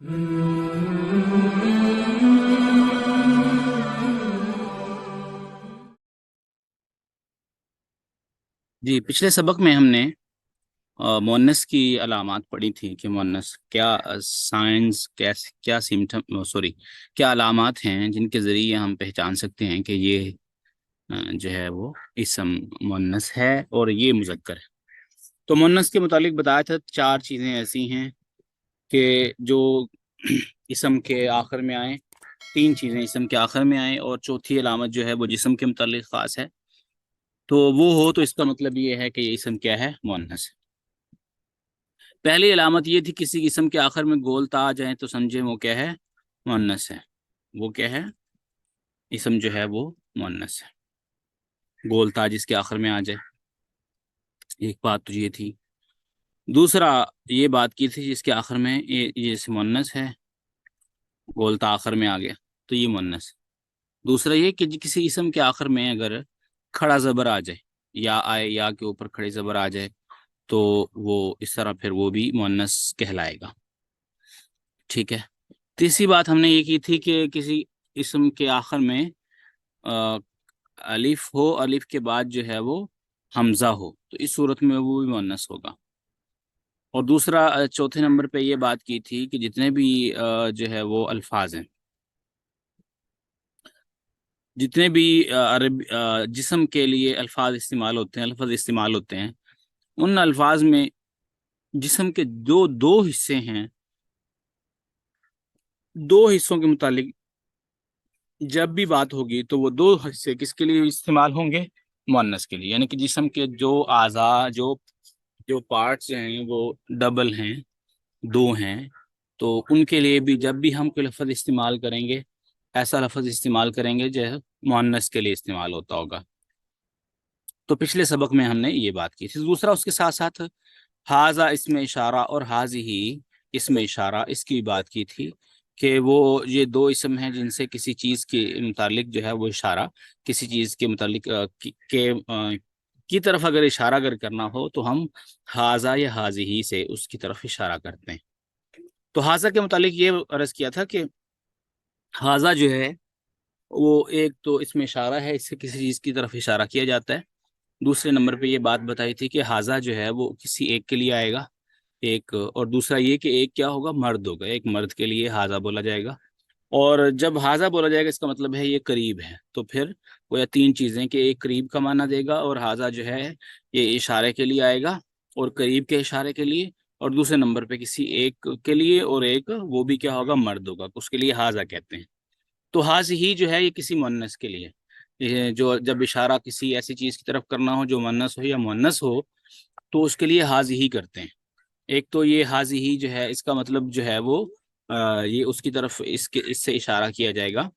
جی، پچھلے سبق میں ہم نے مؤنث کی علامات پڑھی تھی کہ مؤنث کیا سائنس کیا سمٹم کیا علامات ہیں جن کے ذریعے ہم پہچان سکتے ہیں کہ یہ جو ہے وہ اسم مؤنث ہے اور یہ مذکر ہے۔ تو مؤنث کے متعلق بتایا تھا 4 چیزیں ایسی ہیں کہ جو اسم کے آخر میں آئیں، 3 چیزیں اسم کے آخر میں آئیں، اور چوتھی علامت جو ہے وہ جسم کے متعلق خاص ہے۔ تو وہ ہو تو اس کا مطلب یہ ہے کہ یہ اسم کیا ہے؟ مؤنث ہے۔ پہلی علامت یہ تھی کسی اسم کے آخر میں گول تا آ جائیں تو سمجھیں وہ کیا ہے؟ مؤنث ہے۔ وہ کیا ہے؟ اسم جو ہے وہ مؤنث ہے، گول تا جس کے آخر میں آ جائے۔ ایک بات تو یہ تھی۔ دوسرا یہ بات کی تھی جس کے آخر میں یہ اسم مؤنث ہے، گول تا آخر میں آ گیا تو یہ مؤنث ہے۔ دوسرا یہ کہ کسی اسم کے آخر میں اگر کھڑا زبر آ جائے، یا آئے، یا کے اوپر کھڑے زبر آ جائے، تو وہ اس طرح پھر وہ بھی مؤنث کہلائے گا۔ ٹھیک ہے۔ تیسری بات ہم نے یہ کی تھی کہ کسی اسم کے آخر میں الف ہو، الف کے بعد جو ہے وہ حمزہ ہو، تو اس صورت میں وہ بھی مؤنث ہوگا۔ اور دوسرا چوتھے نمبر پہ یہ بات کی تھی کہ جتنے بھی جو ہے وہ الفاظ ہیں، جتنے بھی جسم کے لیے الفاظ استعمال ہوتے ہیں، لفظ استعمال ہوتے ہیں، ان الفاظ میں جسم کے دو حصے ہیں، دو حصوں کے متعلق جب بھی بات ہوگی تو وہ 2 حصے کس کے لیے استعمال ہوں گے؟ مؤنث کے لیے۔ یعنی کہ جسم کے جو اعضاء، جو پارٹس ہیں وہ ڈبل ہیں، 2 ہیں، تو ان کے لیے بھی جب بھی ہم کوئی لفظ استعمال کریں گے، ایسا لفظ استعمال کریں گے جو مؤنث کے لیے استعمال ہوتا ہوگا۔ تو پچھلے سبق میں ہم نے یہ بات کی تھی۔ دوسرا اس کے ساتھ ساتھ حاذا اسم اشارہ اور حاذہ اسم اشارہ، اس کی بات کی تھی کہ وہ یہ 2 اسم ہیں جن سے کسی چیز کے متعلق جو ہے وہ اشارہ، کسی چیز کے متعلق کی طرف اگر اشارہ اگر کرنا ہو تو ہم حاذا یا حاذہ سے اس کی طرف اشارہ کرتے ہیں۔ تو حاذا کے متعلق یہ عرض کیا تھا کہ حاذا جو ہے وہ ایک تو اسم اشارہ ہے، اس سے کسی چیز کی طرف اشارہ کیا جاتا ہے۔ دوسرے نمبر پہ یہ بات بتائی تھی کہ حاذا جو ہے وہ کسی ایک کے لیے آئے گا، ایک، اور دوسرا یہ کہ ایک کیا ہوگا؟ مرد ہوگا، ایک مرد کے لیے حاذا بولا جائے گا۔ اور جب حاذا بولا جائے گا اس کا مطلب ہے یہ قریب ہے، تو پھر وہ یا 3 چیزیں کہ ایک قریب کا معنی دے گا، اور حاذا جو ہے یہ اشارے کے لیے آئے گا اور قریب کے اشارے کے لیے، اور دوسرے نمبر پہ کسی ایک کے لیے، اور ایک وہ بھی کیا ہوگا؟ مرد ہوگا، اس کے لیے حاذا کہتے ہیں۔ تو حاذ ہی جو ہے یہ کسی مؤنث کے لیے، یہ جو جب اشارہ کسی ایسی چیز کی طرف کرنا ہو جو مؤنث ہو یا مؤنث ہو تو اس کے لیے حاذ ہی کرتے ہیں۔ ایک تو یہ حاذ ہی جو ہے اس کا مطلب جو ہے وہ یہ اس کی طرف اس سے اشارہ کیا جائے گا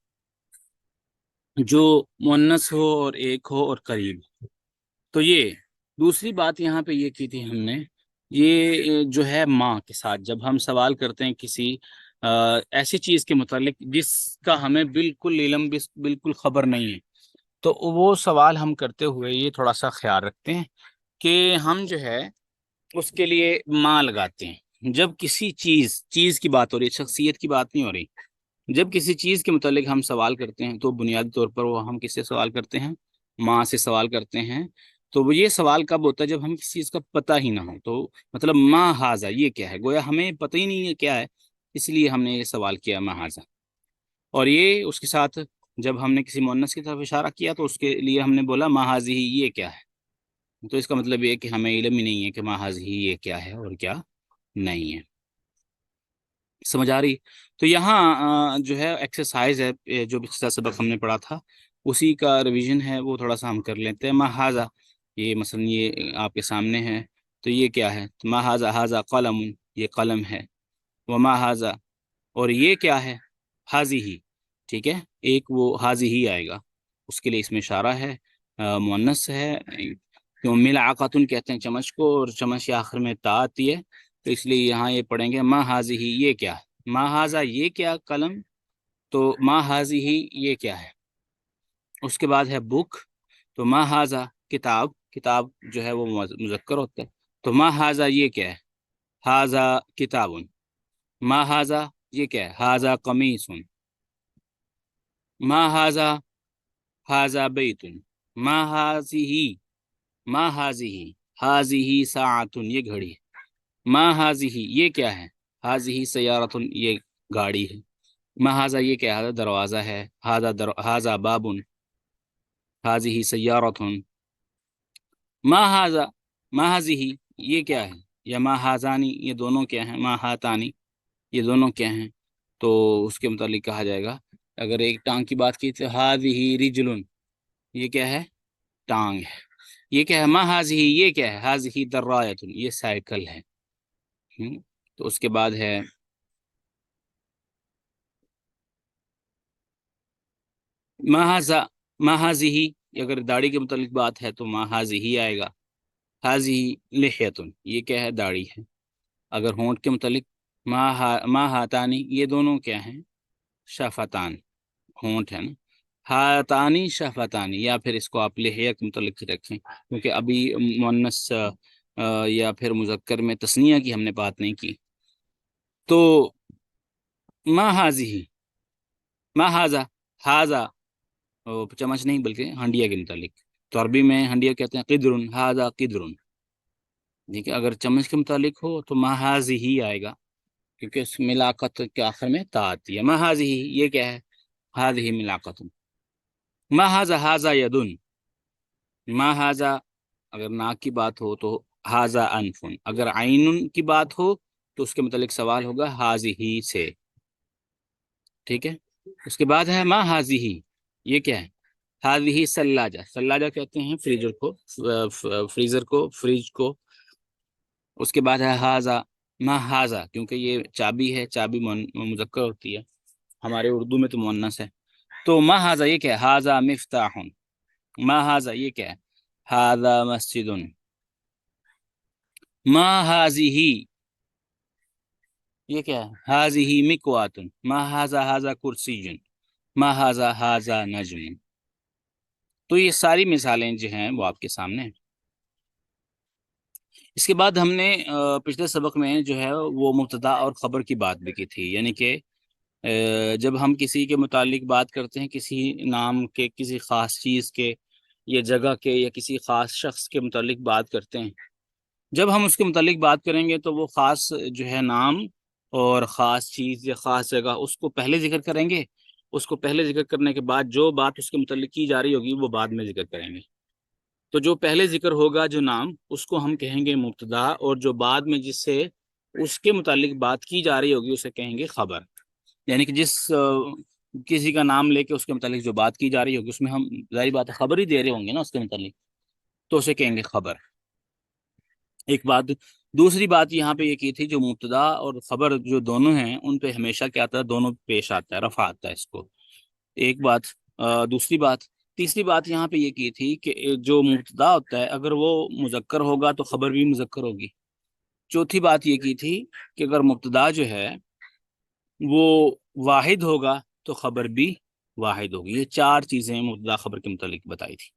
جو مؤنث ہو اور ایک ہو اور قریب۔ تو یہ دوسری بات یہاں پہ یہ کی تھی ہم نے، یہ جو ہے ماں کے ساتھ جب ہم سوال کرتے ہیں کسی ایسی چیز کے متعلق جس کا ہمیں بالکل علم، بالکل خبر نہیں ہے، تو وہ سوال ہم کرتے ہوئے یہ تھوڑا سا خیال رکھتے ہیں کہ ہم جو ہے اس کے لیے ماں لگاتے ہیں۔ جب کسی چیز کی بات ہو رہی ہے، شخصیت کی بات نہیں ہو رہی، جب کسی چیز کے متعلق ہم سوال کرتے ہیں تو بنیادی طور پر وہ ہم کس سے سوال کرتے ہیں؟ ماں سے سوال کرتے ہیں۔ تو وہ یہ سوال کب ہوتا ہے؟ جب ہمیں کسی چیز کا پتہ ہی نہ ہو، تو مطلب ما حاذا یہ کیا ہے، گویا ہمیں پتہ ہی نہیں ہے کیا ہے، اس لیے ہم نے یہ سوال کیا ما حاذا۔ اور یہ اس کے ساتھ جب ہم نے کسی مؤنث کی طرف اشارہ کیا تو اس کے لیے ہم نے بولا ما حاذہ یہ کیا ہے، تو اس کا مطلب یہ ہے کہ ہمیں علم ہی نہیں ہے کہ ما حاذہ یہ کیا ہے اور کیا نہیں ہے۔ سمجھ آ رہی؟ تو یہاں جو ہے ایکسرسائز ہے، جو پچھلا سبق ہم نے پڑھا تھا اسی کا ریویژن ہے، وہ تھوڑا سا ہم کر لیتے ہیں۔ ما حاذا، یہ مثلا یہ آپ کے سامنے ہے، تو یہ کیا ہے؟ ما حاذا، حاذا قلم، یہ قلم ہے۔ وما حاذا، اور یہ کیا ہے؟ حاذہ، ٹھیک ہے، ایک وہ حاذہ ہی آئے گا، اس کے لیے اس میں اشارہ ہے، مؤنث ہے، کیوں ملعقۃ کہتے ہیں چمچ کو، اور چمچ کے آخر میں تا آتی ہے، تو اس لیے یہاں یہ پڑھیں گے ما حاذہ یہ کیا ہے، ما حاذا یہ کیا قلم، تو ما حاذہ یہ کیا ہے۔ اس کے بعد ہے بک، تو ما حاذا کتاب، کتاب جو ہے وہ مذکر ہوتا ہے، تو ما حاذا یہ کیا ہے، حاذا کتاب۔ ما حاذا یہ کیا ہے؟ ہاذا قمیصن. ما ہاذا، ہاذا بیتن. ما ہاذیہی، ما ہاذیہی، ہاذیہی ساعتن، یہ گھڑی ہے. ما ہاذیہی، یہ کیا ہے؟ ہاذیہی سیارتن، یہ گاڑی ہے. ما ہاذا، یہ کیا ہے؟ ہاذا دروازہ ہے. ہاذا بابن، ہاذیہی سیارتن. ما ہاذا، ما ہاذیہی، یہ کیا ہے؟ یا ما ہاذانی، یہ دونوں کیا ہیں؟ ما ہاتانی، یہ دونوں کیا ہیں؟ تو اس کے متعلق کہا جائے گا، اگر ایک ٹانگ کی بات کی تو ہاذیہی رجلن، یہ کیا ہے؟ ٹانگ ہے. یہ کیا ہے؟ ما ہاذیہی، یہ کیا ہے؟ ہاذیہی درایتن، یہ سائیکل ہے. تو اس کے بعد ہے ما ہاذا، ما ہاذیہی، اگر داڑھی کے متعلق بات ہے تو ما ہاذیہی آئے گا. ہاذیہی لحیتن، یہ کیا ہے؟ داڑھی ہے. اگر ہونٹ کے متعلق ما ہاتانی، یہ دونوں کیا ہیں؟ شفتان، ہونٹ ہے نا. ہاتانی شفتانی، یا پھر اس کو آپ لحیہ کے متعلق ہی رکھیں، کیونکہ ابھی مؤنث یا پھر مذکر میں تثنیہ کی ہم نے بات نہیں کی. تو ما ہاذیہی، ما ہاذا، ہاذا چمچ نہیں بلکہ ہنڈیا کے متعلق. تو عربی میں ہنڈیا کہتے ہیں قدرن، ہاذا قدرن. ٹھیک ہے، اگر چمچ کے متعلق ہو تو ما ہاذیہی آئے گا، کیونکہ اس ملاقت کے آخر میں تا آتی ہے. ما ہاذیہی، یہ کیا ہے؟ ہاذیہی ملاقت. ما ہاذا، ہاذا یدن. ما ہاذا، اگر ناک کی بات ہو تو ہاذا انفن. اگر عین کی بات ہو تو اس کے متعلق سوال ہوگا ہاذیہی سے. ٹھیک ہے، اس کے بعد ہے ما ہاذیہی، یہ کیا ہے؟ ہاذیہی سلاجہ. سلاجہ کہتے ہیں فریزر کو، فریزر کو، فریج کو. اس کے بعد ہے ہاذا، ما ہاذا، کیونکہ یہ چابی ہے، چابی مذکر ہوتی ہے، ہمارے اردو میں تو مؤنث ہے. تو ما ہاذا، یہ کیا ہے؟ ہاذا مفتاح. ما ہاذا، یہ کیا ہے؟ ہاذا مسجد. ما ہاذیہی، یہ کیا ہے؟ ہاذیہی مکوات. ما ہاذا، ہاذا کرسی. ما ہاذا، ہاذا نجم. تو یہ ساری مثالیں جو ہیں وہ آپ کے سامنے ہیں. اس کے بعد ہم نے پچھلے سبق میں جو ہے وہ مبتدا اور خبر کی بات بھی کی تھی، یعنی کہ جب ہم کسی کے متعلق بات کرتے ہیں، کسی نام کے، کسی خاص چیز کے یا جگہ کے یا کسی خاص شخص کے متعلق بات کرتے ہیں، جب ہم اس کے متعلق بات کریں گے تو وہ خاص جو ہے نام اور خاص چیز یا خاص جگہ، اس کو پہلے ذکر کریں گے. اس کو پہلے ذکر کرنے کے بعد جو بات اس کے متعلق کی جا رہی ہوگی وہ بعد میں ذکر کریں گے. تو جو پہلے ذکر ہوگا جو نام، اس کو ہم کہیں گے مبتدا، اور جو بعد میں جس سے اس کے متعلق بات کی جا رہی ہوگی اسے کہیں گے خبر. یعنی کہ جس کسی کا نام لے کے اس کے متعلق جو بات کی جا رہی ہوگی اس میں ہم ظاہر بات ہے خبر ہی دے رہے ہوں گے نا اس کے متعلق، تو اسے کہیں گے خبر. ایک بات. دوسری بات یہاں پہ یہ کی تھی، جو مبتدا اور خبر جو دونوں ہیں ان پہ ہمیشہ کیا آتا ہے؟ دونوں پیش آتا ہے، رفع آتا ہے اس کو. ایک بات. دوسری بات. تیسری بات یہاں پہ یہ کی تھی کہ جو مبتدا ہوتا ہے اگر وہ مذکر ہوگا تو خبر بھی مذکر ہوگی. چوتھی بات یہ کی تھی کہ اگر مبتدا جو ہے وہ واحد ہوگا تو خبر بھی واحد ہوگی. یہ چار چیزیں مبتدا خبر کے متعلق بتائی تھی.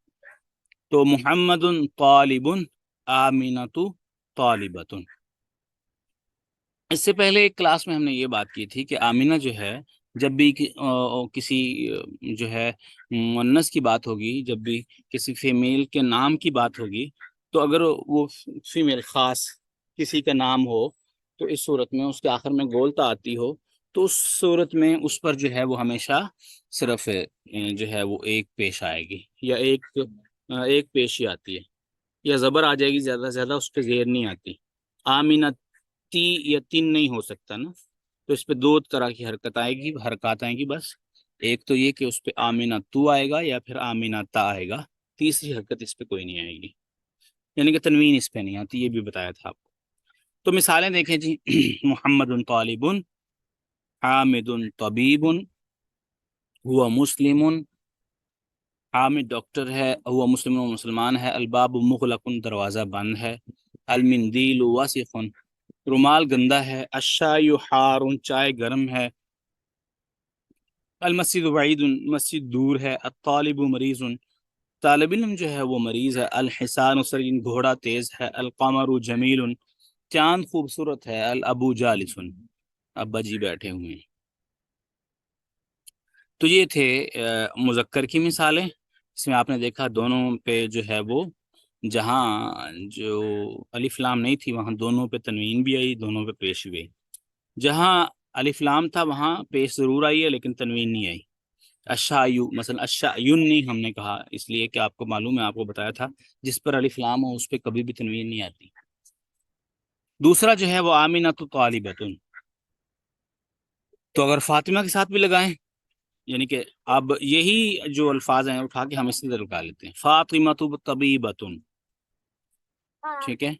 تو محمد طالب، آمینۃ طالبۃ. اس سے پہلے ایک کلاس میں ہم نے یہ بات کی تھی کہ آمینہ جو ہے جب بھی کسی جو ہے مؤنث کی بات ہوگی، جب بھی کسی فیمیل کے نام کی بات ہوگی، تو اگر وہ فیمیل خاص کسی کا نام ہو تو اس صورت میں اس کے آخر میں گولتا آتی ہو، تو اس صورت میں اس پر جو ہے وہ ہمیشہ صرف جو ہے وہ ایک پیش آئے گی، یا ایک پیش ہی آتی ہے، یا زبر آ جائے گی زیادہ سے زیادہ، اس پہ زیر نہیں آتی. آمینہ تی یا تین نہیں ہو سکتا نا، تو اس پہ دو طرح کی حرکات آئیں گی بس. ایک تو یہ کہ اس پہ آمینہ تو آئے گا یا پھر آمینہ تا آئے گا، تیسری حرکت اس پہ کوئی نہیں آئے گی، یعنی کہ تنوین اس پہ نہیں آتی. یہ بھی بتایا تھا آپ کو. تو مثالیں دیکھیں جی. محمد طالب، حامد طبیب، ہوا مسلم. حامد ڈاکٹر ہے، ہوا مسلم مسلمان ہے. الباب مغلق، دروازہ بند ہے. المندیل واسخ، رومال گندا ہے. الشائی حار، چائے گرم ہے. المسجد بعید، مسجد دور ہے. الطالب مریض، طالب علم جو ہے وہ مریض ہے. الحسان سرین، گھوڑا تیز ہے. القمر جمیل، چاند خوبصورت ہے. الابو جالس، ابا جی بیٹھے ہوئے ہیں. تو یہ تھے مذکر کی مثالیں. اس میں آپ نے دیکھا دونوں پہ جو ہے وہ جہاں جو الف لام نہیں تھی وہاں دونوں پہ تنوین بھی آئی, دونوں پہ پیش بھی آئی. جہاں الف لام تھا وہاں پیش ضرور آئی ہے لیکن تنوین نہیں آئی. اشایو مثلا اشایون نہیں ہم نے کہا اس لیے کہ آپ کو معلوم ہے, آپ کو بتایا تھا جس پر الف لام ہو اس پہ کبھی بھی تنوین نہیں آتی. دوسرا جو ہے وہ آمینۃ طالبۃ, تو اگر فاطمہ کے ساتھ بھی لگائیں یعنی کہ اب یہی جو الفاظ ہیں اٹھا کے ہم اس طرح لگا لیتے ہیں. فاطمۃ طبیبۃ, ٹھیک ہے,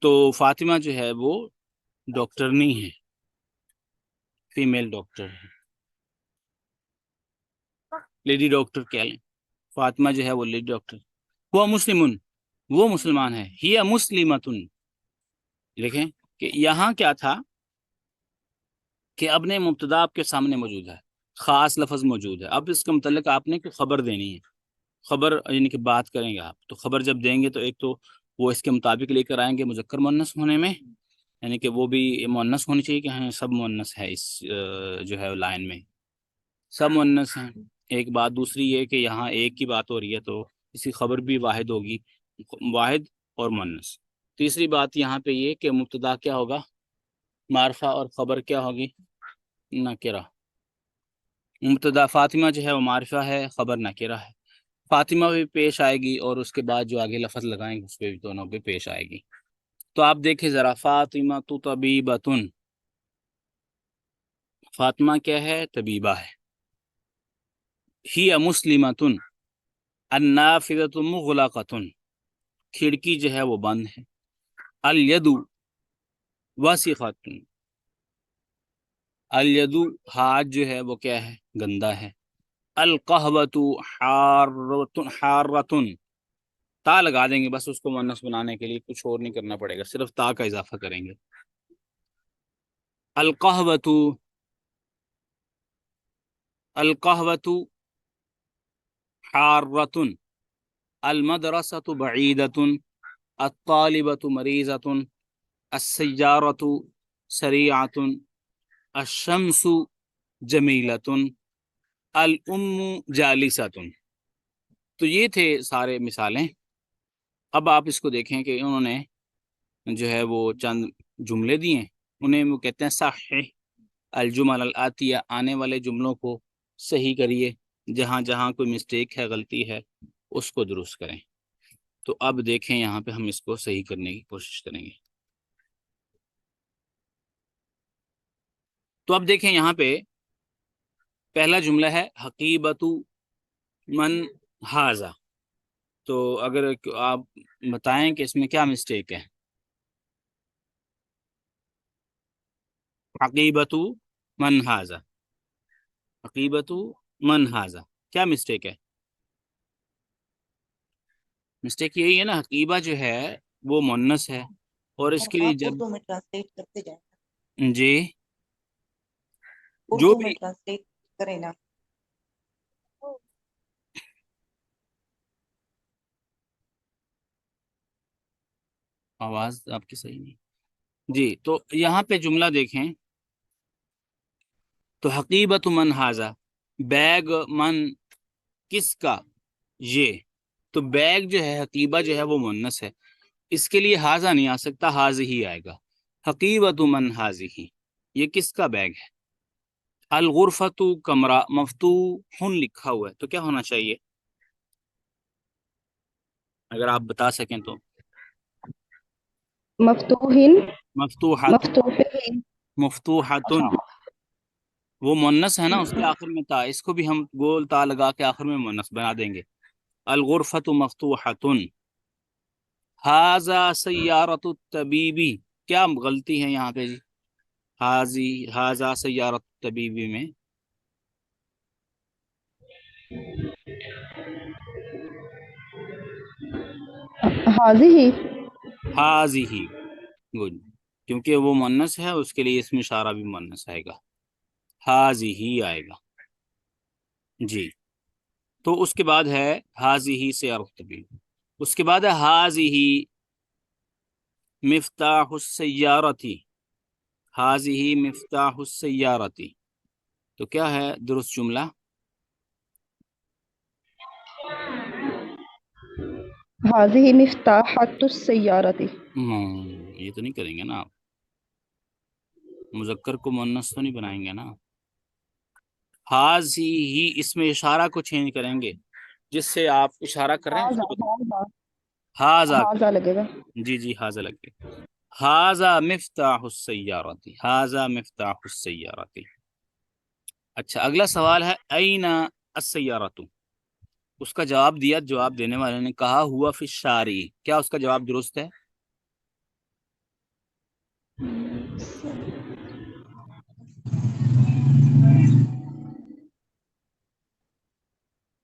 تو فاطمہ جو ہے وہ ڈاکٹر نہیں ہے, فیمیل ڈاکٹر ہے, لیڈی ڈاکٹر کہہ لیں. فاطمہ جو ہے وہ لیڈی ڈاکٹر. وہ مسلمن, وہ مسلمان ہے. ہی مسلمتن, دیکھیں کہ یہاں کیا تھا کہ ابن مبتدا آپ کے سامنے موجود ہے, خاص لفظ موجود ہے. اب اس کے متعلق آپ نے کوئی خبر دینی ہے, خبر یعنی کہ بات کریں گے آپ, تو خبر جب دیں گے تو ایک تو وہ اس کے مطابق لے کر آئیں گے مذکر مؤنث ہونے میں, یعنی کہ وہ بھی مؤنث ہونی چاہیے کہ ہاں سب مؤنث ہے اس جو ہے لائن میں سب مؤنث ہیں. ایک بات دوسری یہ کہ یہاں ایک کی بات ہو رہی ہے تو اس کی خبر بھی واحد ہوگی, واحد اور مؤنث. تیسری بات یہاں پہ یہ کہ مبتدا کیا ہوگا معرفہ اور خبر کیا ہوگی نکرہ. مبتدا فاطمہ جو ہے وہ معرفہ ہے, خبر نکرہ ہے. فاطمہ بھی پیش آئے گی اور اس کے بعد جو آگے لفظ لگائیں گے اس پہ بھی دونوں پہ پیش آئے گی. تو آپ دیکھیں ذرا, فاطمہ تو طبیبۃن, فاطمہ کیا ہے طبیبہ ہے. ہی مسلمۃن, النافذۃ مغلقۃ, کھڑکی جو ہے وہ بند ہے. الید واسخۃ, الید ہاتھ جو ہے وہ کیا ہے گندا ہے. القہوۃ حارۃ, تا لگا دیں گے بس اس کو مؤنث بنانے کے لیے, کچھ اور نہیں کرنا پڑے گا, صرف تا کا اضافہ کریں گے. القہوۃ, القہوۃ حارۃ, المدرسۃ بعیدۃ, الطالبۃ مریضۃ, السیارۃ سریعۃ, الشمس جمیلۃ, الام جالسۃ. تو یہ تھے سارے مثالیں. اب آپ اس کو دیکھیں کہ انہوں نے جو ہے وہ چند جملے دیے ہیں, انہیں وہ کہتے ہیں صحیح الجمل الآتیہ, آنے والے جملوں کو صحیح کریے, جہاں جہاں کوئی مسٹیک ہے غلطی ہے اس کو درست کریں. تو اب دیکھیں یہاں پہ ہم اس کو صحیح کرنے کی کوشش کریں گے. تو اب دیکھیں یہاں پہ پہلا جملہ ہے حقیبۃ من ہاذا, تو اگر آپ بتائیں کہ اس میں کیا مسٹیک ہے. حقیبۃ من ہاذا, حقیبۃ من ہاذا, کیا مسٹیک ہے. مسٹیک یہی ہے نا, حقیبہ جو ہے وہ مؤنث ہے اور اس کے لیے آپ جب اردو میں ٹرانسلیٹ کرتے جائیں, جی جو اردو میں بھی ٹرانسلیٹ کریں نا. آواز آپ کی صحیح نہیں جی. تو یہاں پہ جملہ دیکھیں تو حقیبۃ من ہاذا, بیگ من کس کا, یہ تو بیگ جو ہے حقیبہ جو ہے وہ مؤنث ہے, اس کے لیے ہاذا نہیں آ سکتا, حاذہ آئے گا. حقیبۃ من حاذہ, یہ کس کا بیگ ہے. الغرفۃ کمرہ مفتوح لکھا ہوا ہے, تو کیا ہونا چاہیے اگر آپ بتا سکیں تو. مفتوحین مفتوحۃ, مفتوحین. مفتوحۃ, اچھا. وہ مؤنث ہے نا, اس کے آخر میں تا, اس کو بھی ہم گول تا لگا کے آخر میں مؤنث بنا دیں گے. الغرفۃ مفتوحۃ. ھذا سیارۃ الطبیبی, کیا غلطی ہے یہاں پہ جی, ھذا سیارۃ الطبیبی میں حاضی ھذہ, گڈ, کیونکہ وہ مؤنث ہے اس کے لیے اس میں اشارہ بھی مؤنث آئے گا, ھذہ آئے گا جی. تو اس کے بعد ہے ھذہ سیارۃ الطبیب, اس کے بعد ہے ھذہ مفتاح السیارۃ, ھذہ مفتاح السیارۃ, تو کیا ہے درست جملہ. هذه مفتاحة السيارة. یہ تو نہیں کریں گے نا آپ، مذکر کو مؤنث تو نہیں بنائیں گے نا. حاضی ہی اس میں اشارہ کو چینج کریں گے، جس سے آپ اشارہ کر رہے ہیں اس هذا کو بتائیں. هذا حاضا، هذا لگے گا. جی جی حاضا لگ گئے. حاضا مفتاح السیارتی، حاضا مفتاح السیارتی. اچھا اگلا سوال ہے این السیارۃ. اس کا جواب دیا، جواب دینے والے نے کہا ہوا فی الشارع. کیا اس کا جواب درست ہے؟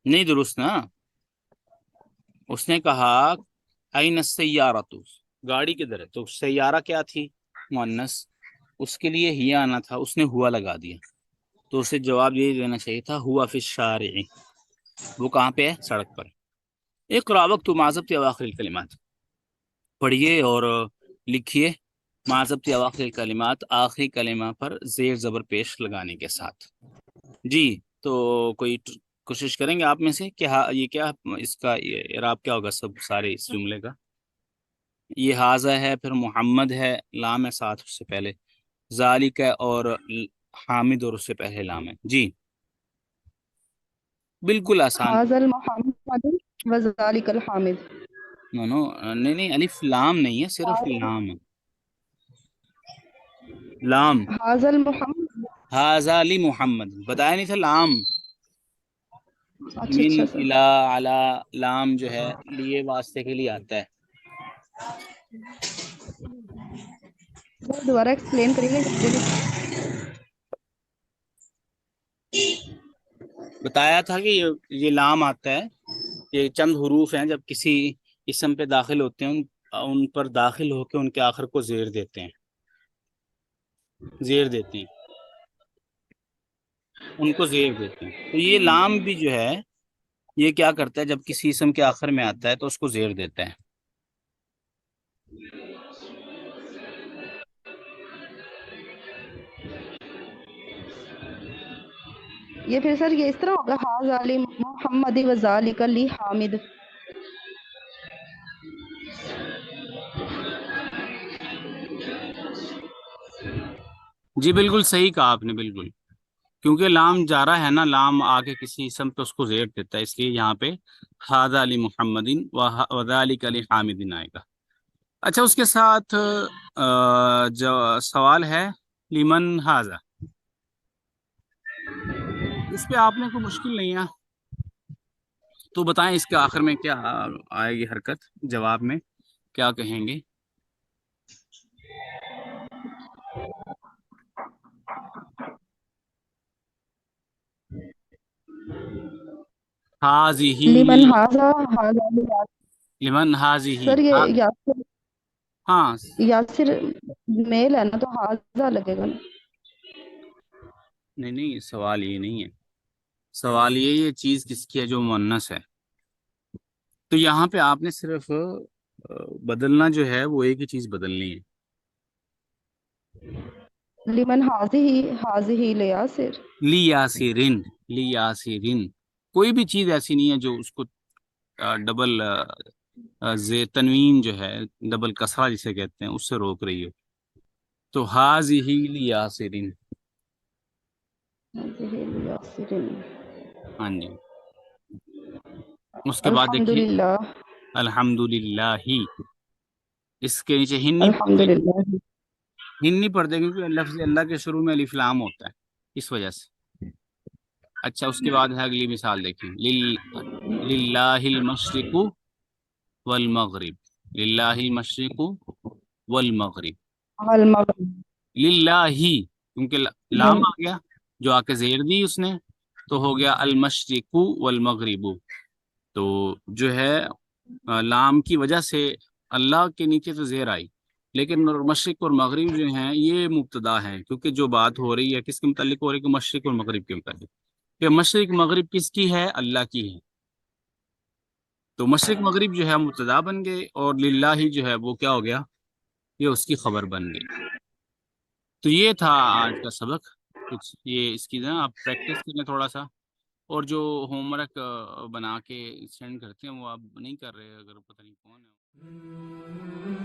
نہیں درست نا. اس نے کہا این السیارۃ، گاڑی کدھر ہے، تو سیارہ کیا تھی؟ مؤنث، اس کے لیے ہی آنا تھا، اس نے ہوا لگا دیا، تو اسے جواب یہ دینا چاہیے تھا ہوا فی الشارع. وہ کہاں پہ ہے؟ سڑک پر. اقرأ وقت معذبت اواخر الکلمات. پڑھیے اور لکھیے معذبت اواخر الکلمات، آخری کلمہ پر زیر زبر پیش لگانے کے ساتھ. جی تو کوئی کوشش کریں گے آپ میں سے کہ یہ کیا، اس کا اعراب کیا ہوگا سب سارے اس جملے کا؟ یہ حاضہ ہے، پھر محمد ہے، لام ہے ساتھ اس سے پہلے، ذالک ہے، اور حامد اور اس سے پہلے لام ہے. جی بالکل آسان. هذا المحمد وذلك الحامد. نو نو، نہیں نہیں، الف لام نہیں ہے، صرف لام ہے. لام، هذا المحمد. حاضہ لی محمد بتایا نہیں تھا. لام اچھا من اچھا سر. الا علی، لام جو ہے لیے واسطے کے لیے آتا ہے. دوبارہ ایکسپلین کریں گے. بتایا تھا کہ یہ لام آتا ہے، یہ چند حروف ہیں جب کسی اسم پہ داخل ہوتے ہیں، ان پر داخل ہو کے ان کے آخر کو زیر دیتے ہیں، زیر دیتے ہیں، ان کو زیر دیتے ہیں. تو یہ لام بھی جو ہے یہ کیا کرتا ہے، جب کسی اسم کے آخر میں آتا ہے تو اس کو زیر دیتا ہے. یہ پھر سر یہ اس طرح ہوگا هذا لمحمد وذلك لحامد. جی بالکل صحیح کہا آپ نے، بالکل، کیونکہ لام جارہ ہے نا، لام آ کے کسی اسم پہ اس کو زیر دیتا ہے، اس لیے یہاں پہ ھذا لمحمد وذلک لحامد آئے گا. اچھا اس کے ساتھ جو سوال ہے لمن ھذا، اس پہ آپ نے کوئی مشکل نہیں ہے تو بتائیں اس کے آخر میں کیا آئے گی حرکت، جواب میں کیا کہیں گے؟ حاضی، لمن هذا هذا لمن حاضی. سر یہ یاسر، ہاں یاسر میل ہے نا تو هذا لگے گا. نہیں نہیں، سوال یہ نہیں ہے، سوال یہ چیز کس کی ہے جو مؤنث ہے. تو یہاں پہ آپ نے صرف بدلنا جو ہے وہ ایک ہی چیز بدلنی ہے. لمن هذه لیاسر. لی یاسرین، لی یاسرین، کوئی بھی چیز ایسی نہیں ہے جو اس کو ڈبل تنوین جو ہے، ڈبل کسرہ جسے کہتے ہیں، اس سے روک رہی ہو. تو حاضی لی یاسرین. هذه لیاسر. ہاں جی. اس کے بعد الحمد دیکھیے للہ. الحمدللہ، اس کے نیچے ہن نہیں الحمد پڑھتے، للہ. ہن نہیں پڑھتے کیونکہ لفظ اللہ کے شروع میں الف لام ہوتا ہے، اس وجہ سے. اچھا اس کے بعد ہے اگلی مثال دیکھیں، للہ المشرق والمغرب، للہ المشرق والمغرب، المغرب. للہ ہی، کیونکہ لام آ گیا جو آ کے زیر دی اس نے، تو ہو گیا المشرق والمغرب. تو جو ہے لام کی وجہ سے اللہ کے نیچے تو زیر آئی، لیکن مشرق اور مغرب جو ہیں یہ مبتدا ہیں، کیونکہ جو بات ہو رہی ہے کس کے متعلق ہو رہی ہے، کہ مشرق اور مغرب کے متعلق، کہ مشرق مغرب کس کی ہے؟ اللہ کی ہے. تو مشرق مغرب جو ہے مبتدا بن گئے، اور للہ جو ہے وہ کیا ہو گیا؟ یہ اس کی خبر بن گئی. تو یہ تھا آج کا سبق. کچھ یہ اس کی نا آپ پریکٹس کریں تھوڑا سا، اور جو ہوم ورک بنا کے سینڈ کرتے ہیں وہ آپ نہیں کر رہے، اگر پتہ نہیں کون ہے